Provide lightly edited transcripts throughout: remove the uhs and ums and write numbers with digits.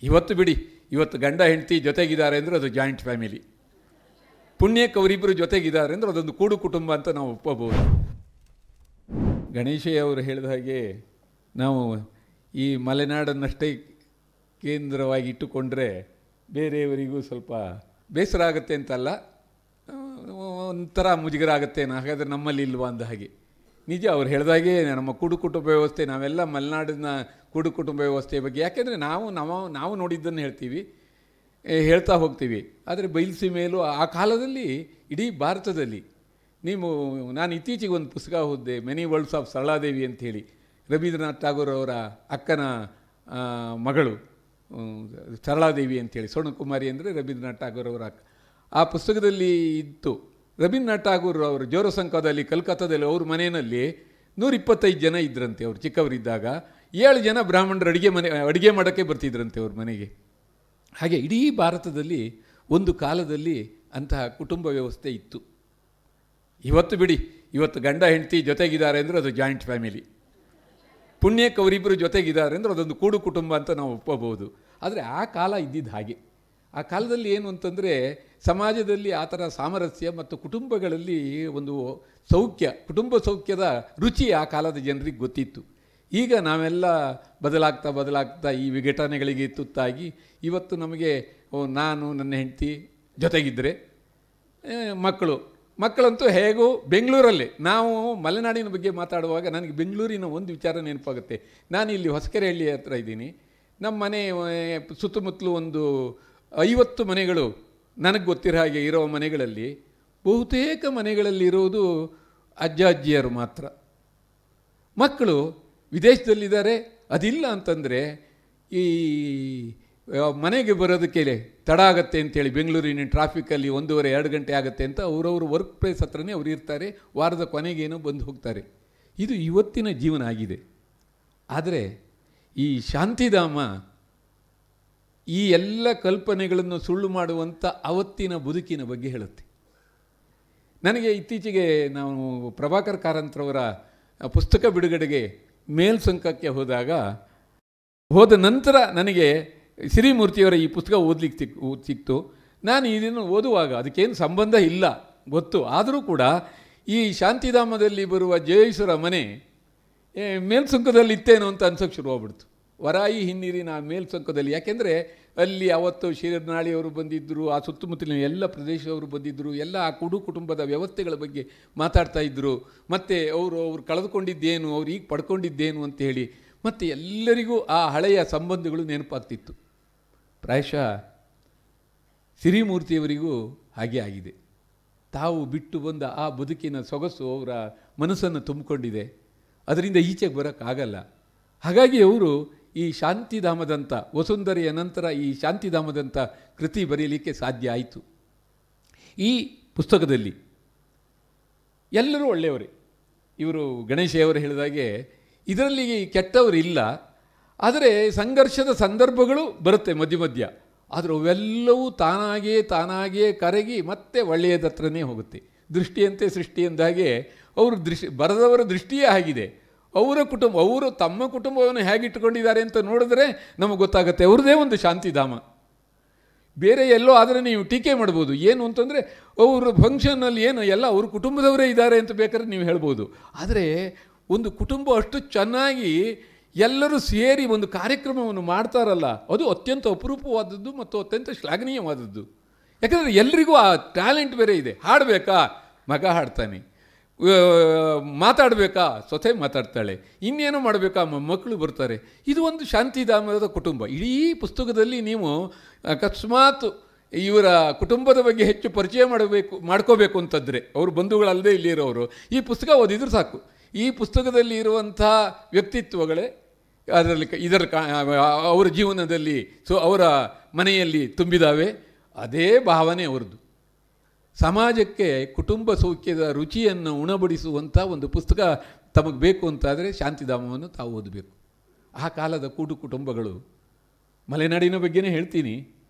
ಇವತ್ತು ಬಿಡಿ, ಇವತ್ತು ಗಂಡ ಹೆಂಡತಿ ಜೊತೆಗಿದ್ದಾರೆ ಅಂದರೆ ಅದು ಜಾಯಿಂಟ್ ಫ್ಯಾಮಿಲಿ. ಪುಣ್ಯಕ್ಕೆ ಅವರಿಬ್ಬರು ಜೊತೆಗಿದ್ದಾರೆ ಅಂದರೆ ಅದೊಂದು ಕೂಡು ಕುಟುಂಬ ಅಂತ ನಾವು ಒಪ್ಪಬಹುದು. ಗಣೇಶಯ್ಯ ಅವರು ಹೇಳಿದ ಹಾಗೆ ನಾವು ಈ ಮಲೆನಾಡನ್ನಷ್ಟೇ ಕೇಂದ್ರವಾಗಿ ಇಟ್ಟುಕೊಂಡ್ರೆ ಬೇರೆಯವರಿಗೂ ಸ್ವಲ್ಪ ಬೇಸರ ಆಗುತ್ತೆ ಅಂತಲ್ಲ, ಒಂಥರ ಮುಜುಗರ ಆಗುತ್ತೆ, ಹಾಗಾದರೆ ನಮ್ಮಲ್ಲಿ ಇಲ್ವಾ ಅಂದ ಹಾಗೆ. ನಿಜ, ಅವ್ರು ಹೇಳಿದಾಗೆ ನಮ್ಮ ಕೂಡು ಕುಟುಂಬ ವ್ಯವಸ್ಥೆ, ನಾವೆಲ್ಲ ಮಲೆನಾಡಿನ ಕೂಡು ಕುಟುಂಬ ವ್ಯವಸ್ಥೆಯ ಬಗ್ಗೆ, ಯಾಕೆಂದರೆ ನಾವು ನೋಡಿದ್ದನ್ನು ಹೇಳ್ತಾ ಹೋಗ್ತೀವಿ. ಆದರೆ ಬಯಲುಸೀಮೆಯಲ್ಲೂ ಆ ಕಾಲದಲ್ಲಿ ಇಡೀ ಭಾರತದಲ್ಲಿ ನಾನು ಇತ್ತೀಚೆಗೆ ಒಂದು ಪುಸ್ತಕ ಓದಿದೆ, ಮೆನಿ ವರ್ಲ್ಡ್ಸ್ ಆಫ್ ಸರಳಾದೇವಿ ಅಂಥೇಳಿ, ರವೀಂದ್ರನಾಥ್ ಟಾಗೋರ್ ಅವರ ಅಕ್ಕನ ಮಗಳು ಸರಳಾದೇವಿ ಅಂಥೇಳಿ. ಸ್ವರ್ಣಕುಮಾರಿ ಅಂದರೆ ರವೀಂದ್ರನಾಥ್ ಟಾಗೋರ್ ಅವರ ಅಕ್ಕ. ಆ ಪುಸ್ತಕದಲ್ಲಿ ಇತ್ತು, ರವೀಂದ್ರನಾಥ್ ಟಾಗೋರ್ ಅವರು ಜೋರಸಂಕದಲ್ಲಿ ಕಲ್ಕತ್ತಾದಲ್ಲಿ ಅವ್ರ ಮನೆಯಲ್ಲಿ 125 ಜನ ಇದ್ರಂತೆ. ಅವರು ಚಿಕ್ಕವರಿದ್ದಾಗ 7 ಜನ ಬ್ರಾಹ್ಮಣರು ಅಡುಗೆ ಮಾಡೋಕ್ಕೆ ಬರ್ತಿದ್ರಂತೆ ಅವ್ರ ಮನೆಗೆ. ಹಾಗೆ ಇಡೀ ಭಾರತದಲ್ಲಿ ಒಂದು ಕಾಲದಲ್ಲಿ ಅಂತಹ ಕುಟುಂಬ ವ್ಯವಸ್ಥೆ ಇತ್ತು. ಇವತ್ತು ಬಿಡಿ, ಇವತ್ತು ಗಂಡ ಹೆಂಡತಿ ಜೊತೆಗಿದ್ದಾರೆ ಅಂದರೆ ಅದು ಜಾಯಿಂಟ್ ಫ್ಯಾಮಿಲಿ. ಪುಣ್ಯಕ್ಕೆ ಅವರಿಬ್ಬರು ಜೊತೆಗಿದ್ದಾರೆ ಅಂದರೆ ಅದೊಂದು ಕೂಡು ಕುಟುಂಬ ಅಂತ ನಾವು ಒಪ್ಪಬಹುದು. ಆದರೆ ಆ ಕಾಲ ಇದ್ದಿದ್ದು ಹಾಗೆ. ಆ ಕಾಲದಲ್ಲಿ ಏನು ಅಂತಂದರೆ ಸಮಾಜದಲ್ಲಿ ಆ ಥರ ಸಾಮರಸ್ಯ ಮತ್ತು ಕುಟುಂಬಗಳಲ್ಲಿ ಒಂದು ಕುಟುಂಬ ಸೌಖ್ಯದ ರುಚಿ ಆ ಕಾಲದ ಜನರಿಗೆ ಗೊತ್ತಿತ್ತು. ಈಗ ನಾವೆಲ್ಲ ಬದಲಾಗ್ತಾ ಈ ವಿಘಟನೆಗಳಿಗೆ ತುತ್ತಾಗಿ ಇವತ್ತು ನಮಗೆ ನಾನು ನನ್ನ ಹೆಂಡತಿ ಜೊತೆಗಿದ್ದರೆ ಮಕ್ಕಳಂತೂ ಹೇಗೋ ಬೆಂಗಳೂರಲ್ಲೇ. ನಾವು ಮಲೆನಾಡಿನ ಬಗ್ಗೆ ಮಾತಾಡುವಾಗ ನನಗೆ ಬೆಂಗಳೂರಿನ ಒಂದು ವಿಚಾರ ನೆನಪಾಗುತ್ತೆ. ನಾನು ಇಲ್ಲಿ ಹೊಸಕೆರೆಹಳ್ಳಿ ಹತ್ರ ಇದ್ದೀನಿ. ನಮ್ಮ ಮನೆ ಸುತ್ತಮುತ್ತಲು ಒಂದು 50 ಮನೆಗಳು ನನಗೆ ಗೊತ್ತಿರೋ ಹಾಗೆ ಇರೋ ಮನೆಗಳಲ್ಲಿ ಬಹುತೇಕ ಮನೆಗಳಲ್ಲಿರೋದು ಅಜ್ಜ ಅಜ್ಜಿಯರು ಮಾತ್ರ. ಮಕ್ಕಳು ವಿದೇಶದಲ್ಲಿದ್ದಾರೆ. ಅದಿಲ್ಲ ಅಂತಂದರೆ ಈ ಮನೆಗೆ ಬರೋದಕ್ಕೆ ತಡ ಆಗುತ್ತೆ ಅಂತೇಳಿ ಬೆಂಗಳೂರಿನ ಟ್ರಾಫಿಕಲ್ಲಿ 1.5-2 ಗಂಟೆ ಆಗುತ್ತೆ ಅಂತ ಅವರವರು ವರ್ಕ್ ಪ್ಲೇಸ್ ಹತ್ರನೇ ಅವ್ರು ಇರ್ತಾರೆ. ವಾರದ ಕೊನೆಗೇನೋ ಬಂದು ಹೋಗ್ತಾರೆ. ಇದು ಇವತ್ತಿನ ಜೀವನ ಆಗಿದೆ. ಆದರೆ ಈ ಶಾಂತಿಧಾಮ ಈ ಎಲ್ಲ ಕಲ್ಪನೆಗಳನ್ನು ಸುಳ್ಳು ಮಾಡುವಂಥ ಅವತ್ತಿನ ಬದುಕಿನ ಬಗ್ಗೆ ಹೇಳುತ್ತೆ. ನನಗೆ ಇತ್ತೀಚೆಗೆ ನಾವು ಪ್ರಭಾಕರ್ ಕಾರಂತರವರ ಪುಸ್ತಕ ಬಿಡುಗಡೆಗೆ ಮೇಲ್ಸಂಕಕ್ಕೆ ಹೋದ ನಂತರ ನನಗೆ ಶ್ರೀಮೂರ್ತಿಯವರ ಈ ಪುಸ್ತಕ ಓದಲಿಕ್ಕೆ ಸಿಕ್ತು. ನಾನು ಇದನ್ನು ಓದುವಾಗ ಅದಕ್ಕೇನು ಸಂಬಂಧ ಇಲ್ಲ ಗೊತ್ತು. ಆದರೂ ಕೂಡ ಈ ಶಾಂತಿಧಾಮದಲ್ಲಿ ಬರುವ ಜಯೇಶ್ವರ ಮನೆ ಮೇಲ್ಸುಂಕದಲ್ಲಿ ಇತ್ತೇನೋ ಅಂತ ಅನ್ಸೋಕ್ಕೆ ಶುರುವಾಗ್ಬಿಡ್ತು. ವರಾಯಿ ಹಿನ್ನೀರಿನ ಮೇಲ್ಸುಂಕದಲ್ಲಿ. ಯಾಕೆಂದರೆ ಅಲ್ಲಿ ಅವತ್ತು ಶಿರನಾಳಿಯವರು ಬಂದಿದ್ದರು, ಆ ಸುತ್ತಮುತ್ತಲಿನ ಎಲ್ಲ ಪ್ರದೇಶದವರು ಬಂದಿದ್ದರು, ಎಲ್ಲ ಆ ಕುಟುಂಬದ ವ್ಯವಸ್ಥೆಗಳ ಬಗ್ಗೆ ಮಾತಾಡ್ತಾ ಇದ್ದರು. ಮತ್ತು ಅವರು ಕಳೆದುಕೊಂಡಿದ್ದೇನು, ಅವ್ರು ಈಗ ಪಡ್ಕೊಂಡಿದ್ದೇನು ಅಂತ ಹೇಳಿ ಮತ್ತು ಎಲ್ಲರಿಗೂ ಆ ಹಳೆಯ ಸಂಬಂಧಗಳು ನೆನಪಾಗ್ತಿತ್ತು. ಪ್ರಾಯಶಃ ಶ್ರೀಮೂರ್ತಿಯವರಿಗೂ ಹಾಗೆ ಆಗಿದೆ. ತಾವು ಬಿಟ್ಟು ಬಂದ ಆ ಬದುಕಿನ ಸೊಗಸು ಅವರ ಮನಸ್ಸನ್ನು ತುಂಬಿಕೊಂಡಿದೆ. ಅದರಿಂದ ಈಚೆಗೆ ಬರೋಕ್ಕಾಗಲ್ಲ. ಹಾಗಾಗಿ ಅವರು ಈ ಶಾಂತಿಧಾಮದಂಥ ವಸುಂಧರೆಯ ನಂತರ ಈ ಶಾಂತಿಧಾಮದಂಥ ಕೃತಿ ಬರೆಯಲಿಕ್ಕೆ ಸಾಧ್ಯ ಆಯಿತು. ಈ ಪುಸ್ತಕದಲ್ಲಿ ಎಲ್ಲರೂ ಒಳ್ಳೆಯವರೇ. ಇವರು ಗಣೇಶಯ್ಯವರು ಹೇಳಿದಾಗೆ ಇದರಲ್ಲಿ ಕೆಟ್ಟವರಿಲ್ಲ. ಆದರೆ ಸಂಘರ್ಷದ ಸಂದರ್ಭಗಳು ಬರುತ್ತೆ ಮಧ್ಯ. ಆದರೆ ಅವೆಲ್ಲವೂ ತಾನಾಗೇ ಕರಗಿ ಮತ್ತೆ ಒಳ್ಳೆಯದತ್ರನೇ ಹೋಗುತ್ತೆ. ದೃಷ್ಟಿಯಂತೆ ಸೃಷ್ಟಿ ಎಂದಾಗೆ ಅವರು ಬರೆದವರ ದೃಷ್ಟಿಯೇ ಆಗಿದೆ. ಅವರು ತಮ್ಮ ಕುಟುಂಬವನ್ನು ಹೇಗಿಟ್ಟುಕೊಂಡಿದ್ದಾರೆ ಅಂತ ನೋಡಿದ್ರೆ ನಮಗೆ ಗೊತ್ತಾಗುತ್ತೆ ಅವ್ರದ್ದೇ ಒಂದು ಶಾಂತಿಧಾಮ. ಬೇರೆ ಎಲ್ಲೋ ಆದರೆ ನೀವು ಟೀಕೆ ಮಾಡ್ಬೋದು. ಏನು ಅಂತಂದರೆ ಅವರು ಫಂಕ್ಷನ್ನಲ್ಲಿ ಏನು ಎಲ್ಲ ಅವ್ರ ಕುಟುಂಬದವರೇ ಇದ್ದಾರೆ ಅಂತ ಬೇಕಾದ್ರೆ ನೀವು ಹೇಳ್ಬೋದು. ಆದರೆ ಒಂದು ಕುಟುಂಬ ಅಷ್ಟು ಚೆನ್ನಾಗಿ ಎಲ್ಲರೂ ಸೇರಿ ಒಂದು ಕಾರ್ಯಕ್ರಮವನ್ನು ಮಾಡ್ತಾರಲ್ಲ, ಅದು ಅತ್ಯಂತ ಅಪರೂಪವಾದದ್ದು ಮತ್ತು ಅತ್ಯಂತ ಶ್ಲಾಘನೀಯವಾದದ್ದು. ಯಾಕಂದರೆ ಎಲ್ರಿಗೂ ಆ ಟ್ಯಾಲೆಂಟ್ ಬೇರೆ ಇದೆ. ಹಾಡಬೇಕಾ, ಮಗ ಹಾಡ್ತಾನೆ. ಮಾತಾಡಬೇಕಾ, ಸೊಸೆ ಮಾತಾಡ್ತಾಳೆ. ಇನ್ನೇನೋ ಮಾಡಬೇಕಾ, ಮಕ್ಕಳು ಬರ್ತಾರೆ. ಇದು ಒಂದು ಶಾಂತಿಧಾಮದ ಕುಟುಂಬ. ಇಡೀ ಪುಸ್ತಕದಲ್ಲಿ ನೀವು ಅಕಸ್ಮಾತ್ ಇವರ ಕುಟುಂಬದ ಬಗ್ಗೆ ಹೆಚ್ಚು ಪರಿಚಯ ಮಾಡ್ಕೋಬೇಕು ಅಂತಂದರೆ, ಅವರು ಬಂಧುಗಳಲ್ಲದೆ ಇಲ್ಲಿರೋರು ಈ ಪುಸ್ತಕ ಓದಿದ್ರು ಸಾಕು. ಈ ಪುಸ್ತಕದಲ್ಲಿ ಇರುವಂಥ ವ್ಯಕ್ತಿತ್ವಗಳೇ ಅವರ ಜೀವನದಲ್ಲಿ ಅವರ ಮನೆಯಲ್ಲಿ ತುಂಬಿದಾವೆ. ಅದೇ ಭಾವನೆ ಅವರದ್ದು. ಸಮಾಜಕ್ಕೆ ಕುಟುಂಬ ಸೌಖ್ಯದ ರುಚಿಯನ್ನು ಉಣಬಡಿಸುವಂಥ ಒಂದು ಪುಸ್ತಕ ತಮಗೆ ಬೇಕು ಅಂತಾದರೆ ಶಾಂತಿಧಾಮವನ್ನು ತಾವು ಓದಬೇಕು. ಆ ಕಾಲದ ಕುಟುಂಬಗಳು, ಮಲೆನಾಡಿನ ಬಗ್ಗೆನೇ ಹೇಳ್ತೀನಿ.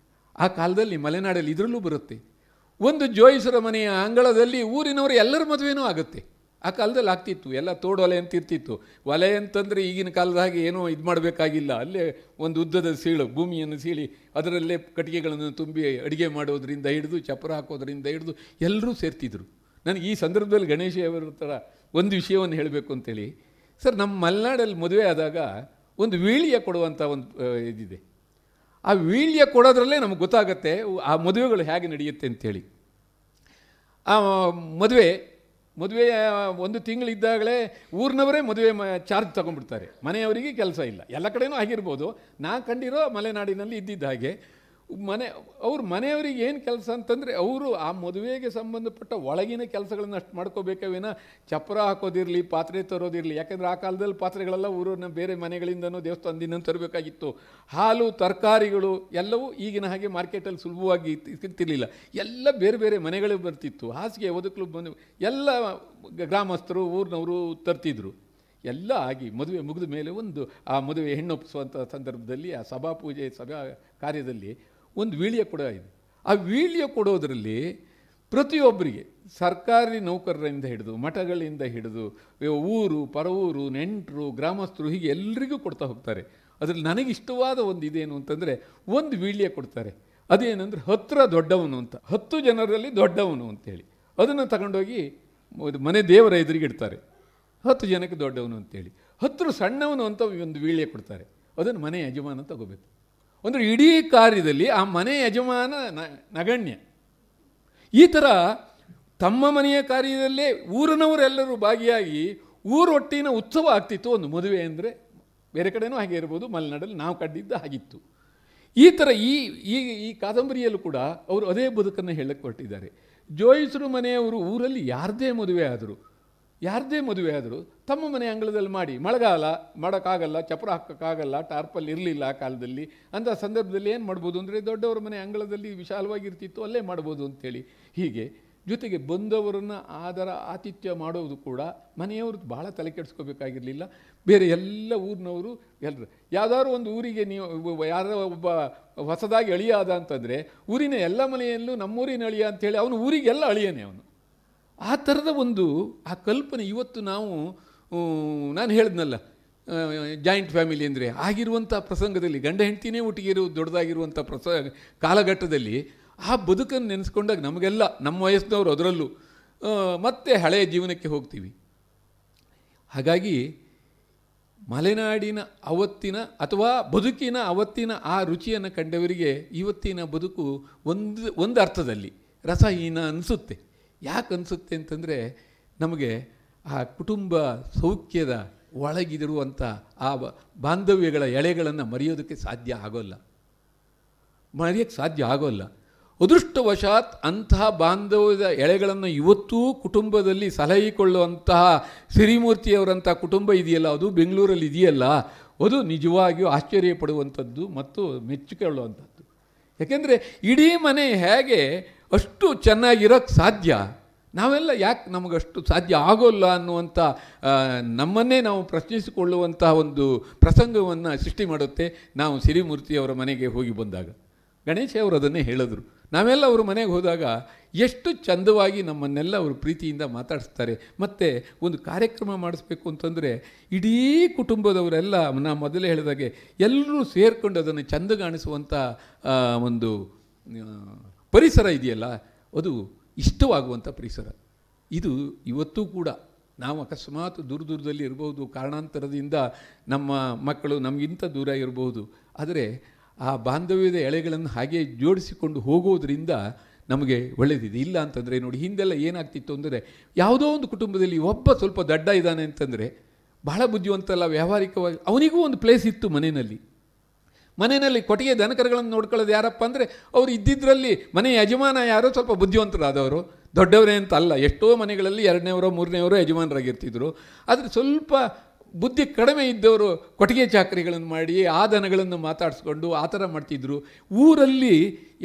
ಆ ಕಾಲದಲ್ಲಿ ಮಲೆನಾಡಲ್ಲಿ ಇದರಲ್ಲೂ ಬರುತ್ತೆ. ಒಂದು ಜೋಯಿಸರ ಮನೆಯ ಅಂಗಳದಲ್ಲಿ ಊರಿನವರು ಎಲ್ಲರ ಮದುವೆನೂ ಆಗುತ್ತೆ. ಆ ಕಾಲದಲ್ಲಿ ಆಗ್ತಿತ್ತು, ಎಲ್ಲ ತೋಡೊಲೆ ಅಂತ ಇರ್ತಿತ್ತು. ಒಲೆ ಅಂತಂದರೆ ಈಗಿನ ಕಾಲದ ಹಾಗೆ ಏನೋ ಇದು ಮಾಡಬೇಕಾಗಿಲ್ಲ. ಅಲ್ಲೇ ಒಂದು ಉದ್ದದ ಸೀಳು, ಭೂಮಿಯನ್ನು ಸೀಳಿ ಅದರಲ್ಲೇ ಕಟ್ಟಿಗೆಗಳನ್ನು ತುಂಬಿ ಅಡುಗೆ ಮಾಡೋದರಿಂದ ಹಿಡಿದು ಚಪ್ಪರ ಹಾಕೋದ್ರಿಂದ ಹಿಡಿದು ಎಲ್ಲರೂ ಸೇರ್ತಿದ್ರು. ನನಗೆ ಈ ಸಂದರ್ಭದಲ್ಲಿ ಗಣೇಶ ಅವರ ಥರ ಒಂದು ವಿಷಯವನ್ನು ಹೇಳಬೇಕು ಅಂತೇಳಿ. ಸರ್, ನಮ್ಮ ಮಲೆನಾಡಲ್ಲಿ ಮದುವೆ ಆದಾಗ ಒಂದು ವೀಳ್ಯ ಕೊಡುವಂಥ ಒಂದು ಇದಿದೆ. ಆ ವೀಳ್ಯ ಕೊಡೋದ್ರಲ್ಲೇ ನಮಗೆ ಗೊತ್ತಾಗತ್ತೆ ಆ ಮದುವೆಗಳು ಹೇಗೆ ನಡೆಯುತ್ತೆ ಅಂಥೇಳಿ. ಆ ಮದುವೆ ಒಂದು ತಿಂಗಳಿದ್ದಾಗಲೇ ಊರಿನವರೇ ಮದುವೆ ಚಾರ್ಜ್ ತೊಗೊಂಡ್ಬಿಡ್ತಾರೆ. ಮನೆಯವರಿಗೆ ಕೆಲಸ ಇಲ್ಲ. ಎಲ್ಲ ಕಡೆನೂ ಆಗಿರ್ಬೋದು, ನಾ ಕಂಡಿರೋ ಮಲೆನಾಡಿನಲ್ಲಿ ಇದ್ದಿದ್ದ ಹಾಗೆ ಅವ್ರ ಮನೆಯವರಿಗೆ ಏನು ಕೆಲಸ ಅಂತಂದರೆ ಅವರು ಆ ಮದುವೆಗೆ ಸಂಬಂಧಪಟ್ಟ ಒಳಗಿನ ಕೆಲಸಗಳನ್ನು ಅಷ್ಟು ಮಾಡ್ಕೋಬೇಕವೇನ ಚಪ್ಪರ ಹಾಕೋದಿರಲಿ, ಪಾತ್ರೆ ತರೋದಿರಲಿ. ಯಾಕೆಂದರೆ ಆ ಕಾಲದಲ್ಲಿ ಪಾತ್ರೆಗಳೆಲ್ಲ ಊರನ್ನ ಬೇರೆ ಮನೆಗಳಿಂದನೂ ದೇವಸ್ಥಾನದಿಂದ ತರಬೇಕಾಗಿತ್ತು. ಹಾಲು, ತರಕಾರಿಗಳು ಎಲ್ಲವೂ ಈಗಿನ ಹಾಗೆ ಮಾರ್ಕೆಟಲ್ಲಿ ಸುಲಭವಾಗಿ ಸಿಗ್ತಿರ್ಲಿಲ್ಲ. ಎಲ್ಲ ಬೇರೆ ಬೇರೆ ಮನೆಗಳಿಗೆ ಬರ್ತಿತ್ತು. ಹಾಸಿಗೆ ಒದಕಲು ಬಂದು ಎಲ್ಲ ಗ್ರಾಮಸ್ಥರು, ಊರಿನವರು ತರ್ತಿದ್ರು. ಎಲ್ಲ ಆಗಿ ಮದುವೆ ಮುಗಿದ ಮೇಲೆ ಆ ಮದುವೆ ಹೆಣ್ಣೊಪ್ಪಿಸುವಂಥ ಸಂದರ್ಭದಲ್ಲಿ ಆ ಸಭಾ ಕಾರ್ಯದಲ್ಲಿ ಒಂದು ವೀಳ್ಯ ಕೊಡ ಇದೆ. ಆ ವೀಳ್ಯ ಕೊಡೋದರಲ್ಲಿ ಪ್ರತಿಯೊಬ್ಬರಿಗೆ, ಸರ್ಕಾರಿ ನೌಕರರಿಂದ ಹಿಡಿದು, ಮಠಗಳಿಂದ ಹಿಡಿದು, ಊರು ಪರವೂರು, ನೆಂಟರು, ಗ್ರಾಮಸ್ಥರು, ಹೀಗೆ ಎಲ್ಲರಿಗೂ ಕೊಡ್ತಾ ಹೋಗ್ತಾರೆ. ಅದರಲ್ಲಿ ನನಗಿಷ್ಟವಾದ ಒಂದು ಇದೇನು ಅಂತಂದರೆ, ಒಂದು ವೀಳ್ಯ ಕೊಡ್ತಾರೆ. ಅದೇನೆಂದರೆ ಹತ್ತಿರ ದೊಡ್ಡವನು ಅಂತ, 10 ಜನರಲ್ಲಿ ದೊಡ್ಡವನು ಅಂತೇಳಿ. ಅದನ್ನು ತಗೊಂಡೋಗಿ ಮನೆ ದೇವರ ಎದುರಿಗೆ ಇಡ್ತಾರೆ. 10 ಜನಕ್ಕೆ ದೊಡ್ಡವನು ಅಂತೇಳಿ. 10 ಸಣ್ಣವನು ಅಂತ ಒಂದು ವೀಳ್ಯ ಕೊಡ್ತಾರೆ. ಅದನ್ನು ಮನೆ ಯಜಮಾನ ತಗೋಬೇಕು. ಅಂದರೆ ಇಡೀ ಕಾರ್ಯದಲ್ಲಿ ಆ ಮನೆ ಯಜಮಾನ ನಗಣ್ಯ. ಈ ಥರ ತಮ್ಮ ಮನೆಯ ಕಾರ್ಯದಲ್ಲೇ ಊರಿನವರೆಲ್ಲರೂ ಭಾಗಿಯಾಗಿ ಊರೊಟ್ಟಿನ ಉತ್ಸವ ಆಗ್ತಿತ್ತು. ಒಂದು ಮದುವೆ ಅಂದರೆ ಬೇರೆ ಕಡೆನೂ ಹಾಗೆ ಇರ್ಬೋದು, ಮಲೆನಾಡಲ್ಲಿ ನಾವು ಕಂಡಿದ್ದ ಹಾಗಿತ್ತು. ಈ ಥರ ಈ ಕಾದಂಬರಿಯಲ್ಲೂ ಕೂಡ ಅವರು ಅದೇ ಬದುಕನ್ನು ಹೇಳಕ್ಕೆ ಹೊರಟಿದ್ದಾರೆ. ಜೋಯಿಸರು ಮನೆಯವರು ಊರಲ್ಲಿ ಯಾರದೇ ಮದುವೆ ಆದರೂ ತಮ್ಮ ಮನೆ ಅಂಗಳದಲ್ಲಿ ಮಾಡಿ, ಮಳೆಗಾಲ ಮಾಡೋಕ್ಕಾಗಲ್ಲ, ಚಪ್ಪರ ಹಾಕೋಕ್ಕಾಗಲ್ಲ, ಟಾರ್ಪಲ್ ಇರಲಿಲ್ಲ ಆ ಕಾಲದಲ್ಲಿ. ಅಂಥ ಸಂದರ್ಭದಲ್ಲಿ ಏನು ಮಾಡ್ಬೋದು ಅಂದರೆ ದೊಡ್ಡವರ ಮನೆ ಅಂಗಳದಲ್ಲಿ ವಿಶಾಲವಾಗಿರ್ತಿತ್ತು, ಅಲ್ಲೇ ಮಾಡ್ಬೋದು ಅಂಥೇಳಿ. ಹೀಗೆ ಜೊತೆಗೆ ಬಂದವರನ್ನು ಆತಿಥ್ಯ ಮಾಡೋದು ಕೂಡ ಮನೆಯವರು ಭಾಳ ತಲೆ ಕೆಡಿಸ್ಕೋಬೇಕಾಗಿರಲಿಲ್ಲ. ಬೇರೆ ಎಲ್ಲ ಊರಿನವರು ಎಲ್ಲರೂ, ಯಾವುದಾದ್ರು ಒಂದು ಊರಿಗೆ ನೀವು ಯಾರೋ ಒಬ್ಬ ಹೊಸದಾಗಿ ಅಳಿಯಾದ ಅಂತಂದರೆ ಊರಿನ ಎಲ್ಲ ಮನೆಯಲ್ಲೂ ನಮ್ಮೂರಿನ ಅಳಿಯ ಅಂಥೇಳಿ ಅವನು ಊರಿಗೆಲ್ಲ ಅಳಿಯನೇ ಅವನು. ಆ ಥರದ ಆ ಕಲ್ಪನೆ ಇವತ್ತು ನಾನು ಹೇಳಿದ್ನಲ್ಲ, ಜಾಯಿಂಟ್ ಫ್ಯಾಮಿಲಿ ಅಂದರೆ ಆಗಿರುವಂಥ ಪ್ರಸಂಗದಲ್ಲಿ ಗಂಡ ಹೆಂಡ್ತಿನೇ ಒಟ್ಟಿಗೆ ದೊಡ್ಡದಾಗಿರುವಂಥ ಕಾಲಘಟ್ಟದಲ್ಲಿ ಆ ಬದುಕನ್ನು ನೆನೆಸ್ಕೊಂಡಾಗ ನಮಗೆಲ್ಲ ನಮ್ಮ ವಯಸ್ಸಿನವರು ಅದರಲ್ಲೂ ಮತ್ತೆ ಹಳೆಯ ಜೀವನಕ್ಕೆ ಹೋಗ್ತೀವಿ. ಹಾಗಾಗಿ ಮಲೆನಾಡಿನ ಅವತ್ತಿನ ಅಥವಾ ಬದುಕಿನ ಅವತ್ತಿನ ಆ ರುಚಿಯನ್ನು ಕಂಡವರಿಗೆ ಇವತ್ತಿನ ಬದುಕು ಒಂದು ಅರ್ಥದಲ್ಲಿ ರಸಹೀನ ಅನಿಸುತ್ತೆ. ಯಾಕೆ ಅನಿಸುತ್ತೆ ಅಂತಂದರೆ, ನಮಗೆ ಆ ಕುಟುಂಬ ಸೌಖ್ಯದ ಒಳಗಿರುವಂಥ ಆ ಬಾಂಧವ್ಯಗಳ ಎಳೆಗಳನ್ನು ಮರೆಯೋದಕ್ಕೆ ಸಾಧ್ಯ ಆಗೋಲ್ಲ. ಅದೃಷ್ಟವಶಾತ್ ಅಂತಹ ಬಾಂಧವ್ಯದ ಎಳೆಗಳನ್ನು ಇವತ್ತೂ ಕುಟುಂಬದಲ್ಲಿ ಸಲಹಿಕೊಳ್ಳುವಂತಹ ಸಿರಿಮೂರ್ತಿಯವರಂಥ ಕುಟುಂಬ ಇದೆಯಲ್ಲ, ಅದು ಬೆಂಗಳೂರಲ್ಲಿ ಇದೆಯಲ್ಲ, ಅದು ನಿಜವಾಗಿಯೂ ಆಶ್ಚರ್ಯ ಪಡುವಂಥದ್ದು ಮತ್ತು ಮೆಚ್ಚುಕೊಳ್ಳುವಂಥದ್ದು. ಯಾಕೆಂದರೆ ಇಡೀ ಮನೆ ಹೇಗೆ ಅಷ್ಟು ಚೆನ್ನಾಗಿರೋಕ್ಕೆ ಸಾಧ್ಯ, ನಾವೆಲ್ಲ ಯಾಕೆ ನಮಗಷ್ಟು ಸಾಧ್ಯ ಆಗೋಲ್ಲ ಅನ್ನುವಂಥ ನಮ್ಮನ್ನೇ ನಾವು ಪ್ರಶ್ನಿಸಿಕೊಳ್ಳುವಂಥ ಒಂದು ಪ್ರಸಂಗವನ್ನು ಸೃಷ್ಟಿ ಮಾಡುತ್ತೆ ನಾವು ಸಿರಿಮೂರ್ತಿಯವರ ಮನೆಗೆ ಹೋಗಿ ಬಂದಾಗ. ಗಣೇಶ ಅವರು ಅದನ್ನೇ ಹೇಳಿದ್ರು. ನಾವೆಲ್ಲ ಅವ್ರ ಮನೆಗೆ ಹೋದಾಗ ಎಷ್ಟು ಚಂದವಾಗಿ ನಮ್ಮನ್ನೆಲ್ಲ ಅವರು ಪ್ರೀತಿಯಿಂದ ಮಾತಾಡಿಸ್ತಾರೆ. ಮತ್ತು ಒಂದು ಕಾರ್ಯಕ್ರಮ ಮಾಡಿಸ್ಬೇಕು ಅಂತಂದರೆ ಇಡೀ ಕುಟುಂಬದವರೆಲ್ಲ, ನಾನು ಮೊದಲೇ ಹೇಳಿದಾಗೆ ಎಲ್ಲರೂ ಸೇರಿಕೊಂಡು ಅದನ್ನು ಚಂದಗಾಣಿಸುವಂಥ ಒಂದು ಪರಿಸರ ಇದೆಯಲ್ಲ, ಅದು ಇಷ್ಟವಾಗುವಂಥ ಪರಿಸರ. ಇದು ಇವತ್ತೂ ಕೂಡ ನಾವು ಅಕಸ್ಮಾತ್ ದೂರದಲ್ಲಿ ಇರ್ಬೋದು, ಕಾರಣಾಂತರದಿಂದ ನಮ್ಮ ಮಕ್ಕಳು ನಮಗಿಂತ ದೂರ ಇರಬಹುದು, ಆದರೆ ಆ ಬಾಂಧವ್ಯದ ಎಳೆಗಳನ್ನು ಹಾಗೆ ಜೋಡಿಸಿಕೊಂಡು ಹೋಗೋದ್ರಿಂದ ನಮಗೆ ಒಳ್ಳೆಯದಿದೆ. ಇಲ್ಲ ಅಂತಂದರೆ ನೋಡಿ, ಹಿಂದೆಲ್ಲ ಏನಾಗ್ತಿತ್ತು ಅಂದರೆ, ಯಾವುದೋ ಒಂದು ಕುಟುಂಬದಲ್ಲಿ ಒಬ್ಬ ಸ್ವಲ್ಪ ದಡ್ಡ ಇದ್ದಾನೆ ಅಂತಂದರೆ, ಬಹಳ ಬುದ್ಧಿವಂತಲ್ಲ, ವ್ಯಾವಹಾರಿಕವಾಗಿ ಅವನಿಗೂ ಒಂದು ಪ್ಲೇಸ್ ಇತ್ತು ಮನೆಯಲ್ಲಿ ಕೊಟ್ಟಿಗೆ ದನಕರುಗಳನ್ನು ನೋಡ್ಕೊಳ್ಳೋದು ಯಾರಪ್ಪ ಅಂದರೆ ಅವರು ಇದ್ದಿದ್ದರಲ್ಲಿ ಮನೆ ಯಜಮಾನ ಯಾರೋ ಸ್ವಲ್ಪ ಬುದ್ಧಿವಂತರಾದವರು, ದೊಡ್ಡವರೇ ಅಂತ ಅಲ್ಲ. ಎಷ್ಟೋ ಮನೆಗಳಲ್ಲಿ 2ನೇವರೋ 3ನೇವರೋ ಯಜಮಾನರಾಗಿರ್ತಿದ್ರು. ಆದರೆ ಸ್ವಲ್ಪ ಬುದ್ಧಿ ಕಡಿಮೆ ಇದ್ದವರು ಕೊಟ್ಟಿಗೆ ಚಾಕರಿಗಳನ್ನು ಮಾಡಿ ಆ ದನಗಳನ್ನು ಮಾತಾಡಿಸ್ಕೊಂಡು ಆ ಥರ ಮಾಡ್ತಿದ್ರು. ಊರಲ್ಲಿ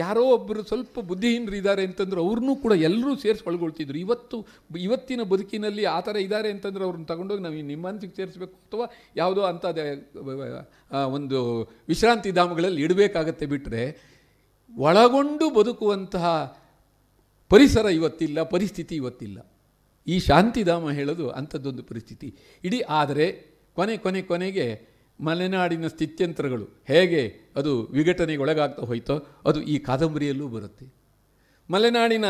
ಯಾರೋ ಒಬ್ಬರು ಸ್ವಲ್ಪ ಬುದ್ಧಿಹೀನರಿದ್ದಾರೆ ಅಂತಂದ್ರೆ ಅವ್ರನ್ನೂ ಕೂಡ ಎಲ್ಲರೂ ಸೇರಿಸ್ಕೊಳ್ಕೊಳ್ತಿದ್ರು. ಇವತ್ತಿನ ಬದುಕಿನಲ್ಲಿ ಆ ಥರ ಇದ್ದಾರೆ ಅಂತಂದ್ರೆ ಅವ್ರನ್ನ ತಗೊಂಡೋಗಿ ನಾವು ನಿಮ್ಮ ಮನಸ್ಸಿಗೆ ಸೇರಿಸ್ಬೇಕು ಅಥವಾ ಯಾವುದೋ ಅಂಥದ್ದೇ ಒಂದು ವಿಶ್ರಾಂತಿ ಧಾಮಗಳಲ್ಲಿ ಇಡಬೇಕಾಗತ್ತೆ. ಬಿಟ್ಟರೆ ಒಳಗೊಂಡು ಬದುಕುವಂತಹ ಪರಿಸರ ಇವತ್ತಿಲ್ಲ, ಪರಿಸ್ಥಿತಿ ಇವತ್ತಿಲ್ಲ. ಈ ಶಾಂತಿಧಾಮ ಹೇಳೋದು ಅಂಥದ್ದೊಂದು ಪರಿಸ್ಥಿತಿ ಇಡೀ. ಆದರೆ ಕೊನೆಗೆ ಮಲೆನಾಡಿನ ಸ್ಥಿತ್ಯಂತರಗಳು ಹೇಗೆ ಅದು ವಿಘಟನೆಗೆ ಒಳಗಾಗ್ತಾ ಹೋಯ್ತೋ ಅದು ಈ ಕಾದಂಬರಿಯಲ್ಲೂ ಬರುತ್ತೆ. ಮಲೆನಾಡಿನ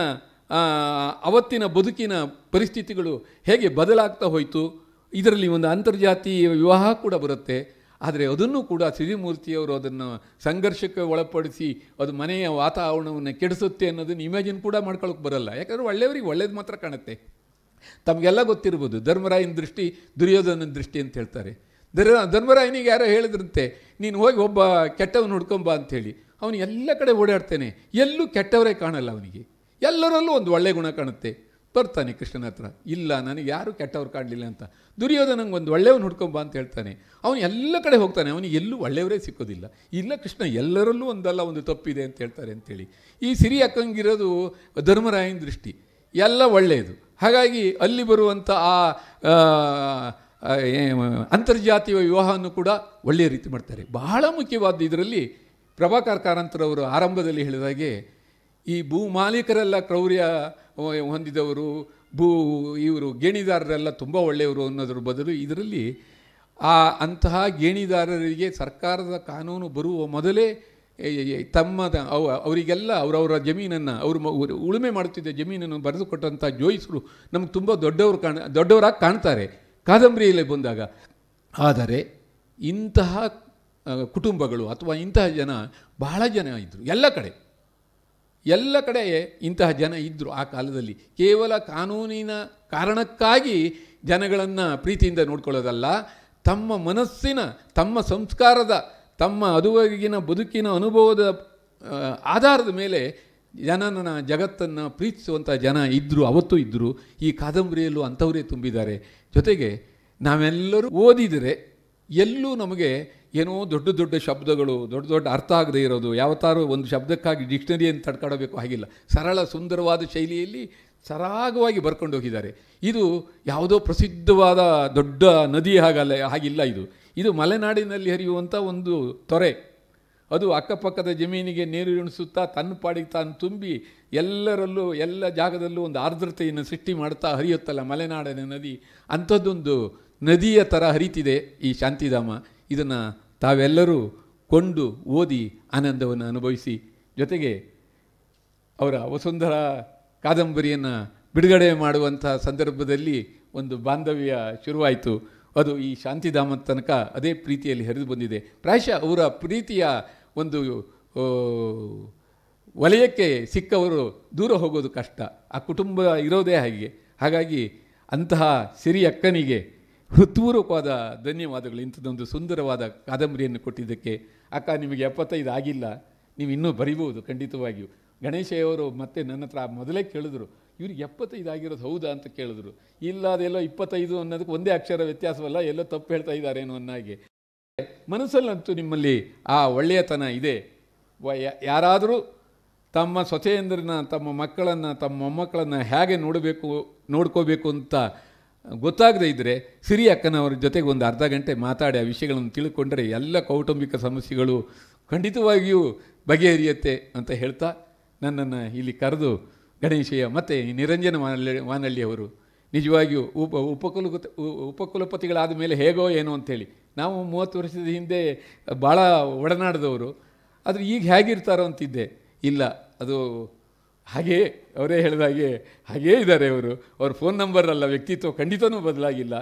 ಅವತ್ತಿನ ಬದುಕಿನ ಪರಿಸ್ಥಿತಿಗಳು ಹೇಗೆ ಬದಲಾಗ್ತಾ ಹೋಯಿತು, ಇದರಲ್ಲಿ ಒಂದು ಅಂತರ್ಜಾತೀಯ ವಿವಾಹ ಕೂಡ ಬರುತ್ತೆ. ಆದರೆ ಅದನ್ನು ಕೂಡ ಸಿರಿಮೂರ್ತಿಯವರು ಅದನ್ನು ಸಂಘರ್ಷಕ್ಕೆ ಒಳಪಡಿಸಿ ಅದು ಮನೆಯ ವಾತಾವರಣವನ್ನು ಕೆಡಿಸುತ್ತೆ ಅನ್ನೋದನ್ನು ಇಮ್ಯಾಜಿನ್ ಕೂಡ ಮಾಡ್ಕೊಳ್ಳೋಕೆ ಬರಲ್ಲ. ಯಾಕಂದರೆ ಒಳ್ಳೆಯವರಿಗೆ ಒಳ್ಳೇದು ಮಾತ್ರ ಕಾಣುತ್ತೆ. ತಮಗೆಲ್ಲ ಗೊತ್ತಿರ್ಬೋದು ಧರ್ಮರಾಯನ ದೃಷ್ಟಿ ದುರ್ಯೋಧನನ ದೃಷ್ಟಿ ಅಂತ ಹೇಳ್ತಾರೆ. ಧರ್ಮರಾಯನಿಗೆ ಯಾರೋ ಹೇಳಿದ್ರಂತೆ, ನೀನು ಹೋಗಿ ಒಬ್ಬ ಕೆಟ್ಟವನು ಹುಡ್ಕೊಂಬ ಅಂಥೇಳಿ. ಅವನು ಎಲ್ಲ ಕಡೆ ಓಡಾಡ್ತಾನೆ, ಎಲ್ಲೂ ಕೆಟ್ಟವರೇ ಕಾಣಲ್ಲ ಅವನಿಗೆ, ಎಲ್ಲರಲ್ಲೂ ಒಂದು ಒಳ್ಳೆಯ ಗುಣ ಕಾಣುತ್ತೆ. ಬರ್ತಾನೆ ಕೃಷ್ಣನ ಹತ್ರ, ಇಲ್ಲ ನನಗೆ ಯಾರೂ ಕೆಟ್ಟವ್ರು ಕಾಣಲಿಲ್ಲ ಅಂತ. ದುರ್ಯೋಧನಂಗೆ ಒಂದು ಒಳ್ಳೆಯವನು ಹುಡ್ಕೊಂಬ ಅಂತ ಹೇಳ್ತಾನೆ. ಅವನು ಎಲ್ಲ ಕಡೆ ಹೋಗ್ತಾನೆ, ಅವನಿಗೆ ಎಲ್ಲೂ ಒಳ್ಳೆಯವರೇ ಸಿಕ್ಕೋದಿಲ್ಲ. ಇಲ್ಲ ಕೃಷ್ಣ ಎಲ್ಲರಲ್ಲೂ ಒಂದಲ್ಲ ಒಂದು ತಪ್ಪಿದೆ ಅಂತ ಹೇಳ್ತಾರೆ ಅಂಥೇಳಿ. ಈ ಸಿರಿ ಅಕ್ಕಂಗಿರೋದು ಧರ್ಮರಾಯನ ದೃಷ್ಟಿ, ಎಲ್ಲ ಒಳ್ಳೆಯದು. ಹಾಗಾಗಿ ಅಲ್ಲಿ ಬರುವಂಥ ಅಂತರ್ಜಾತೀಯ ವಿವಾಹವನ್ನು ಕೂಡ ಒಳ್ಳೆಯ ರೀತಿ ಮಾಡ್ತಾರೆ. ಬಹಳ ಮುಖ್ಯವಾದ ಇದರಲ್ಲಿ ಪ್ರಭಾಕರ್ ಕಾರಂತರವರು ಆರಂಭದಲ್ಲಿ ಹೇಳಿದಾಗೆ ಈ ಭೂ ಮಾಲೀಕರೆಲ್ಲ ಕ್ರೌರ್ಯ ಹೊಂದಿದವರು, ಇವರು ಗೇಣಿದಾರರೆಲ್ಲ ತುಂಬ ಒಳ್ಳೆಯವರು ಅನ್ನೋದ್ರ ಬದಲು ಇದರಲ್ಲಿ ಅಂತಹ ಗೇಣಿದಾರರಿಗೆ ಸರ್ಕಾರದ ಕಾನೂನು ಬರುವ ಮೊದಲೇ ಅವರಿಗೆಲ್ಲ ಅವರವರ ಜಮೀನನ್ನು ಉಳುಮೆ ಮಾಡುತ್ತಿದ್ದ ಜಮೀನನ್ನು ಬರೆದುಕೊಟ್ಟಂಥ ಜೋಯಿಸರು ನಮಗೆ ತುಂಬ ದೊಡ್ಡವರಾಗಿ ಕಾಣ್ತಾರೆ ಕಾದಂಬರಿಯಲ್ಲಿ ಬಂದಾಗ. ಆದರೆ ಇಂತಹ ಕುಟುಂಬಗಳು ಅಥವಾ ಇಂತಹ ಜನ ಬಹಳ ಜನ ಇದ್ದರು, ಎಲ್ಲ ಕಡೆ ಇಂತಹ ಜನ ಇದ್ದರು ಆ ಕಾಲದಲ್ಲಿ. ಕೇವಲ ಕಾನೂನಿನ ಕಾರಣಕ್ಕಾಗಿ ಜನಗಳನ್ನು ಪ್ರೀತಿಯಿಂದ ನೋಡ್ಕೊಳ್ಳೋದಲ್ಲ, ತಮ್ಮ ಮನಸ್ಸಿನ, ತಮ್ಮ ಸಂಸ್ಕಾರದ, ತಮ್ಮ ಅದುವರೆಗಿನ ಬದುಕಿನ ಅನುಭವದ ಆಧಾರದ ಮೇಲೆ ಜಗತ್ತನ್ನು ಪ್ರೀತಿಸುವಂಥ ಜನ ಇದ್ದರು, ಅವತ್ತೂ ಇದ್ದರು. ಈ ಕಾದಂಬರಿಯಲ್ಲೂ ಅಂಥವರೇ ತುಂಬಿದ್ದಾರೆ. ಜೊತೆಗೆ ನಾವೆಲ್ಲರೂ ಓದಿದರೆ ಎಲ್ಲೂ ನಮಗೆ ಏನೋ ದೊಡ್ಡ ಶಬ್ದಗಳು, ದೊಡ್ಡ ಅರ್ಥ ಆಗದೇ ಇರೋದು, ಯಾವತ್ತಾರು ಒಂದು ಶಬ್ದಕ್ಕಾಗಿ ಡಿಕ್ಷನರಿಯನ್ನು ತಡ್ಕಾಡಬೇಕು ಹಾಗಿಲ್ಲ. ಸರಳ ಸುಂದರವಾದ ಶೈಲಿಯಲ್ಲಿ ಸರಾಗವಾಗಿ ಬರ್ಕೊಂಡು ಹೋಗಿದ್ದಾರೆ. ಇದು ಯಾವುದೋ ಪ್ರಸಿದ್ಧವಾದ ದೊಡ್ಡ ನದಿ ಹಾಗಿಲ್ಲ. ಇದು ಮಲೆನಾಡಿನಲ್ಲಿ ಹರಿಯುವಂಥ ಒಂದು ತೊರೆ. ಅದು ಅಕ್ಕಪಕ್ಕದ ಜಮೀನಿಗೆ ನೀರು ಇಣಿಸುತ್ತಾ ತನ್ನ ಪಾಡಿಗೆ ತಾನು ತುಂಬಿ ಎಲ್ಲರಲ್ಲೂ ಎಲ್ಲ ಜಾಗದಲ್ಲೂ ಒಂದು ಆರ್ದ್ರತೆಯನ್ನು ಸೃಷ್ಟಿ ಮಾಡ್ತಾ ಹರಿಯುತ್ತಲ್ಲ ಮಲೆನಾಡಿನ ನದಿ. ಅಂಥದ್ದೊಂದು ನದಿಯ ಥರ ಹರಿತಿದೆ ಈ ಶಾಂತಿಧಾಮ. ಇದನ್ನು ತಾವೆಲ್ಲರೂ ಕೊಂಡು ಓದಿ ಆನಂದವನ್ನು ಅನುಭವಿಸಿ, ಜೊತೆಗೆ ಅವರ ವಸುಂಧರ ಕಾದಂಬರಿಯನ್ನು ಬಿಡುಗಡೆ ಮಾಡುವಂಥ ಸಂದರ್ಭದಲ್ಲಿ ಒಂದು ಬಾಂಧವ್ಯ ಶುರುವಾಯಿತು. ಅದು ಈ ಶಾಂತಿಧಾಮದ ತನಕ ಅದೇ ಪ್ರೀತಿಯಲ್ಲಿ ಹರಿದು ಬಂದಿದೆ. ಪ್ರಾಯಶಃ ಅವರ ಪ್ರೀತಿಯ ಒಂದು ವಲಯಕ್ಕೆ ಸಿಕ್ಕವರು ದೂರ ಹೋಗೋದು ಕಷ್ಟ. ಆ ಕುಟುಂಬ ಇರೋದೇ ಹಾಗಾಗಿ ಅಂತಹ ಸಿರಿ ಅಕ್ಕನಿಗೆ ಹೃತ್ಪೂರ್ವಕವಾದ ಧನ್ಯವಾದಗಳು. ಇಂಥದ್ದೊಂದು ಸುಂದರವಾದ ಕಾದಂಬರಿಯನ್ನು ಕೊಟ್ಟಿದ್ದಕ್ಕೆ. ಅಕ್ಕ, ನಿಮಗೆ 75 ಆಗಿಲ್ಲ, ನೀವು ಇನ್ನೂ ಬರಿಬೋದು ಖಂಡಿತವಾಗಿಯೂ. ಗಣೇಶಯ್ಯವರು ಮತ್ತೆ ನನ್ನ ಹತ್ರ ಮೊದಲೇ ಕೇಳಿದ್ರು, ಇವ್ರಿಗೆ 75 ಆಗಿರೋದು ಹೌದಾ ಅಂತ ಕೇಳಿದ್ರು. ಇಲ್ಲ, ಅದೆಲ್ಲೋ 25 ಅನ್ನೋದಕ್ಕೆ ಒಂದೇ ಅಕ್ಷರ ವ್ಯತ್ಯಾಸವಲ್ಲ, ಎಲ್ಲೋ ತಪ್ಪು ಹೇಳ್ತಾ ಇದ್ದಾರೇನೋ ಅನ್ನಾಗೆ. ಮನಸ್ಸಲ್ಲಂತೂ ನಿಮ್ಮಲ್ಲಿ ಆ ಒಳ್ಳೆಯತನ ಇದೆ. ಯಾರಾದರೂ ತಮ್ಮ ಸೊಸೆಯಂದ್ರನ್ನ, ತಮ್ಮ ಮಕ್ಕಳನ್ನು, ತಮ್ಮ ಮೊಮ್ಮಕ್ಕಳನ್ನು ಹೇಗೆ ನೋಡ್ಕೋಬೇಕು ಅಂತ ಗೊತ್ತಾಗದೇ ಇದ್ದರೆ ಸಿರಿ ಅಕ್ಕನವ್ರ ಜೊತೆಗೆ ಒಂದು ಅರ್ಧ ಗಂಟೆ ಮಾತಾಡಿ ಆ ವಿಷಯಗಳನ್ನು ತಿಳ್ಕೊಂಡ್ರೆ ಎಲ್ಲ ಕೌಟುಂಬಿಕ ಸಮಸ್ಯೆಗಳು ಖಂಡಿತವಾಗಿಯೂ ಬಗೆಹರಿಯುತ್ತೆ ಅಂತ ಹೇಳ್ತಾ ನನ್ನನ್ನು ಇಲ್ಲಿ ಕರೆದು ಗಣೇಶಯ್ಯ ಮತ್ತು ನಿರಂಜನ ವಾನಳ್ಳಿಯವರು ನಿಜವಾಗಿಯೂ ಉಪಕುಲಪತಿಗಳಾದ ಮೇಲೆ ಹೇಗೋ ಏನೋ ಅಂಥೇಳಿ. ನಾವು 30 ವರ್ಷದ ಹಿಂದೆ ಭಾಳ ಒಡನಾಡಿದವರು, ಆದರೆ ಈಗ ಹೇಗಿರ್ತಾರೋ ಅಂತಿದ್ದೆ. ಇಲ್ಲ, ಅದು ಹಾಗೇ ಅವರೇ ಹೇಳಿದಾಗೆ ಹಾಗೇ ಇದ್ದಾರೆ ಅವರು. ಅವ್ರ ಫೋನ್ ನಂಬರ್ ಅಲ್ಲ, ವ್ಯಕ್ತಿತ್ವ ಖಂಡಿತವೂ ಬದಲಾಗಿಲ್ಲ.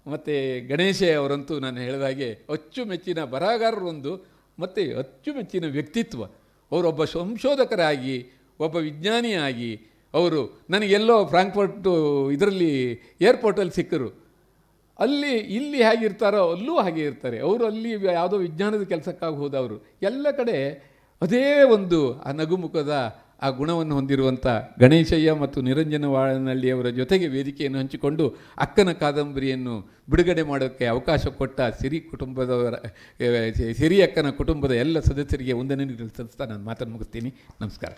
ಮತ್ತು ಗಣೇಶಯ್ಯ ಅವರಂತೂ ನಾನು ಹೇಳಿದಾಗೆ ಅಚ್ಚುಮೆಚ್ಚಿನ ಬರಹಗಾರರೊಂದು ಮತ್ತು ಅಚ್ಚುಮೆಚ್ಚಿನ ವ್ಯಕ್ತಿತ್ವ. ಅವರೊಬ್ಬ ಸಂಶೋಧಕರಾಗಿ, ಒಬ್ಬ ವಿಜ್ಞಾನಿಯಾಗಿ ಅವರು ನನಗೆಲ್ಲೋ ಫ್ರಾಂಕ್ಫರ್ಟ್ ಇದರಲ್ಲಿ ಏರ್ಪೋರ್ಟಲ್ಲಿ ಸಿಕ್ಕರು. ಇಲ್ಲಿ ಹೇಗಿರ್ತಾರೋ ಅಲ್ಲೂ ಹಾಗೆ ಇರ್ತಾರೆ ಅವರು. ಅಲ್ಲಿ ಯಾವುದೋ ವಿಜ್ಞಾನದ ಕೆಲಸಕ್ಕಾಗಿ ಹೋದವರು. ಎಲ್ಲ ಕಡೆ ಅದೇ ಒಂದು ಆ ನಗುಮುಖದ ಆ ಗುಣವನ್ನು ಹೊಂದಿರುವಂಥ ಗಣೇಶಯ್ಯ ಮತ್ತು ನಿರಂಜನ ವಾನಳ್ಳಿಯವರ ಜೊತೆಗೆ ವೇದಿಕೆಯನ್ನು ಹಂಚಿಕೊಂಡು ಅಕ್ಕನ ಕಾದಂಬರಿಯನ್ನು ಬಿಡುಗಡೆ ಮಾಡೋಕ್ಕೆ ಅವಕಾಶ ಕೊಟ್ಟ ಸಿರಿ ಅಕ್ಕನ ಕುಟುಂಬದ ಎಲ್ಲ ಸದಸ್ಯರಿಗೆ ವಂದನೆಗಳನ್ನು ಸಲ್ಲಿಸ್ತಾ ನಾನು ಮಾತನ್ನು ಮುಗಿಸ್ತೀನಿ. ನಮಸ್ಕಾರ.